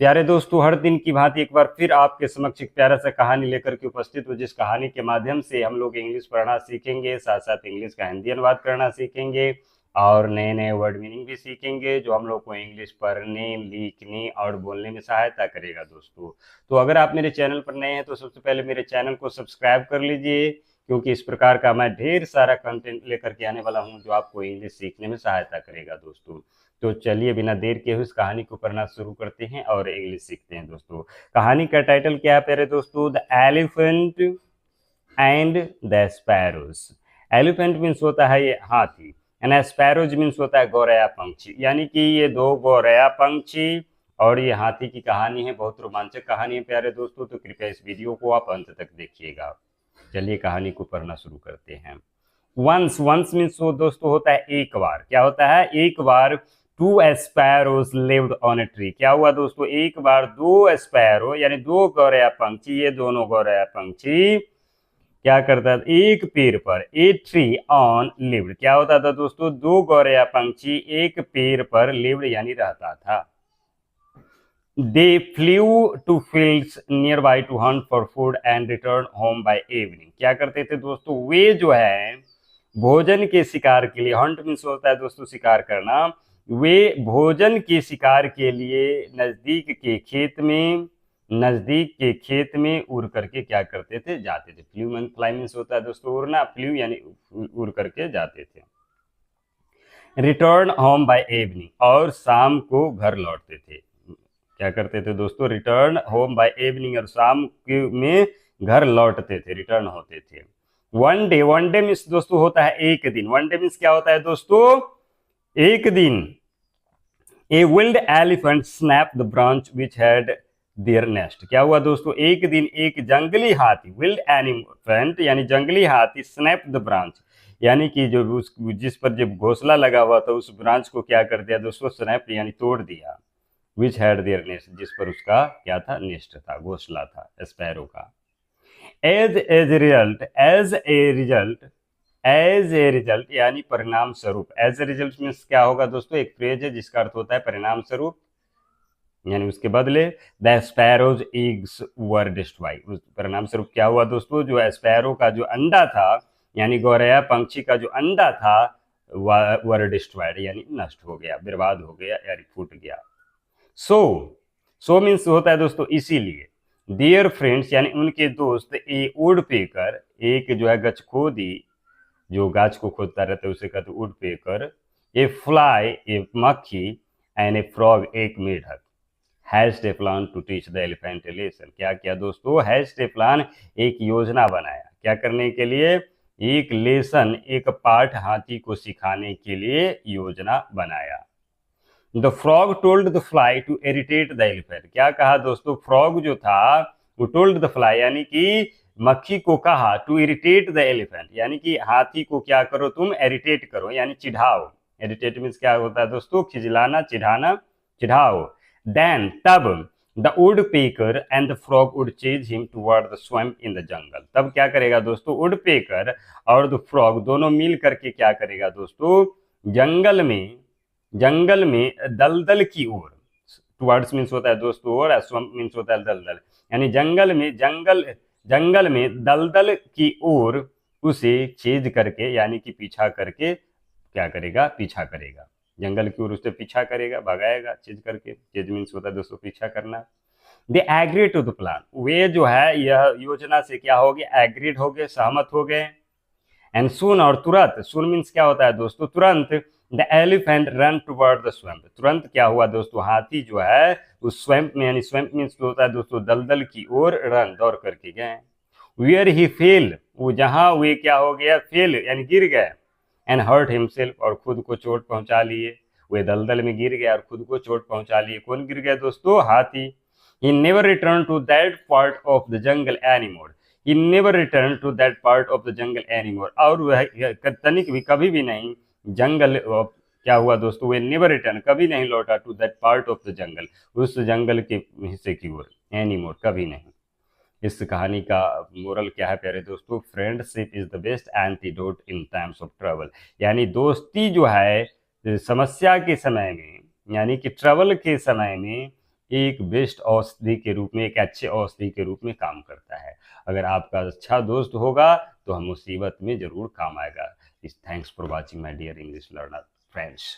प्यारे दोस्तों, हर दिन की भांति एक बार फिर आपके समक्ष एक प्यारा सा कहानी लेकर के उपस्थित हूँ, जिस कहानी के माध्यम से हम लोग इंग्लिश पढ़ना सीखेंगे, साथ साथ इंग्लिश का हिंदी अनुवाद करना सीखेंगे और नए नए वर्ड मीनिंग भी सीखेंगे, जो हम लोग को इंग्लिश पढ़ने, लिखने और बोलने में सहायता करेगा। दोस्तों, तो अगर आप मेरे चैनल पर नए हैं तो सबसे पहले मेरे चैनल को सब्सक्राइब कर लीजिए, क्योंकि इस प्रकार का मैं ढेर सारा कंटेंट लेकर के आने वाला हूँ जो आपको इंग्लिश सीखने में सहायता करेगा। दोस्तों, तो चलिए बिना देर के हुए इस कहानी को पढ़ना शुरू करते हैं और इंग्लिश सीखते हैं। दोस्तों, कहानी का टाइटल क्या है प्यारे दोस्तों? The elephant and the sparrows. Elephant means होता है ये हाथी, एंड स्पैरोज मीन्स होता है गौरैया पंछी, यानी कि ये दो गौरैया पंछी और ये हाथी की कहानी है। बहुत रोमांचक कहानी है प्यारे दोस्तों, तो कृपया इस वीडियो को आप अंत तक देखिएगा। चलिए कहानी को पढ़ना शुरू करते हैं। वंस, वंस मीन्स दोस्तों होता है एक बार। क्या होता है? एक बार। Two sparrows lived on a tree. क्या हुआ दोस्तों? एक बार दो स्पैरो यानी दो गौरैया पंछी, ये दोनों गौरैया पंछी क्या करता था? एक पेड़ पर, ए ट्री ऑन लिव्ड। क्या होता था दोस्तों? दो गौरैया पंछी एक पेड़ पर लिव्ड यानी रहता था। They flew to fields nearby to hunt for food and return home by evening. क्या करते थे दोस्तों? वे जो है भोजन के शिकार के लिए, हंट मीन्स होता है दोस्तों शिकार करना, वे भोजन के शिकार के लिए नजदीक के खेत में उड़ करके क्या करते थे? जाते थे। फ्लू मीन फ्लाई मीन्स होता है दोस्तों उड़ना, फ्लू यानी उड़ करके जाते थे। रिटर्न होम बाय इवनिंग, और शाम को घर लौटते थे। क्या करते थे दोस्तों? रिटर्न होम बाय इवनिंग, और शाम में घर लौटते थे, रिटर्न होते थे। One day, one day means दोस्तों होता है एक दिन। वन डे मीन्स क्या होता है दोस्तों? एक दिन। A wild elephant snap the branch which had their nest. क्या हुआ दोस्तों? एक दिन एक जंगली हाथी, विल्ड एलिफेंट यानी जंगली हाथी, स्नैप द ब्रांच यानी कि जो उस जिस पर जब घोंसला लगा हुआ था उस ब्रांच को क्या कर दिया दोस्तों? स्नैप यानी तोड़ दिया। विच हैड देयर नेस्ट, जिस पर उसका क्या था? नेस्ट था, घोंसला था स्पैरो का। एज ए रिजल्ट यानी परिणाम स्वरूप। एज ए रिजल्ट मीन्स क्या होगा दोस्तों? एक फ्रेज है जिसका अर्थ होता है परिणाम स्वरूप, यानी उसके बदले। The sparrows eggs were destroyed. उस परिणाम स्वरूप क्या हुआ दोस्तों? जो स्पैरो का जो अंडा था, यानी गौरैया पंछी का जो अंडा था, वर डिस्ट्रॉयड यानी नष्ट हो गया, बर्बाद हो गया, यानी फूट गया। सो मीन्स होता है दोस्तों इसीलिए। डियर फ्रेंड्स यानी उनके दोस्त, ए वुड पेकर, एक जो है गचखोदी, जो गाछ को खोदता रहता है उसे कहते woodpecker, a fly a मक्खी, एंड ए फ्रॉग एक मेढक, hatched a plan to teach the elephant a lesson. क्या किया दोस्तों? हैज्ड ए प्लान, एक योजना बनाया। क्या करने के लिए? एक लेसन, एक पाठ हाथी को सिखाने के लिए योजना बनाया। The frog told the fly to irritate the elephant. क्या कहा दोस्तों? फ्रॉग जो था वो टोल्ड द फ्लाई यानी कि मक्खी को कहा, टू इरिटेट द एलिफेंट यानी कि हाथी को क्या करो तुम? इरिटेट करो यानी चिढ़ाओ। इरिटेट मीन्स क्या होता है दोस्तों? खिजलाना, चिढ़ाना, चिढ़ाओ। देन तब the wood picker and the frog would chase him toward the swamp in the jungle. तब क्या करेगा दोस्तों? वुड पेकर और द फ्रॉग दोनों मिल करके क्या करेगा दोस्तों? जंगल में दलदल की ओर, टुवर्ड्स मीन्स होता है दोस्तों और स्वैम्प मीन्स होता है दलदल, यानी जंगल में दलदल की ओर उसे चेज करके यानी कि पीछा करके क्या करेगा? पीछा करेगा। जंगल की ओर उससे पीछा करेगा, भगाएगा चेज करके। चेज मीन्स होता है दोस्तों पीछा करना। They agree to the plan, वे जो है यह योजना से क्या हो गए? एग्रीड हो गए, सहमत हो गए। एंड सून, और तुरंत, सून मीन्स क्या होता है दोस्तों? तुरंत। The elephant run toward the swamp, तुरंत क्या हुआ दोस्तों? हाथी जो है उस स्वैम्प में, यानी स्वैम्प मीन्स होता है दोस्तों दलदल की ओर, रन दौड़ करके गए। वेयर ही फेल, वो जहां वे क्या हो गया? फेल यानी गिर गए। एंड हर्ट हिमसेल्फ, और खुद को चोट पहुंचा लिए। वे दलदल में गिर गया और खुद को चोट पहुंचा लिए। कौन गिर गया दोस्तों? हाथी। He never return to that part of the jungle anymore, he never return to that part of the jungle anymore, और वह तनिक भी, कभी भी नहीं जंगल क्या हुआ दोस्तों? वे नेवर रिटर्न, कभी नहीं लौटा, to that part of the jungle, उस जंगल के हिस्से की ओर, एनीमोर, कभी नहीं। इस कहानी का मोरल क्या है प्यारे दोस्तों? Friendship is the best antidote in times of trouble, यानी दोस्ती जो है समस्या के समय में, यानी कि ट्रबल के समय में एक बेस्ट औषधि के रूप में, एक अच्छे औषधि के रूप में काम करता है। अगर आपका अच्छा दोस्त होगा तो हम मुसीबत में ज़रूर काम आएगा। Thanks for watching my dear English learner friends.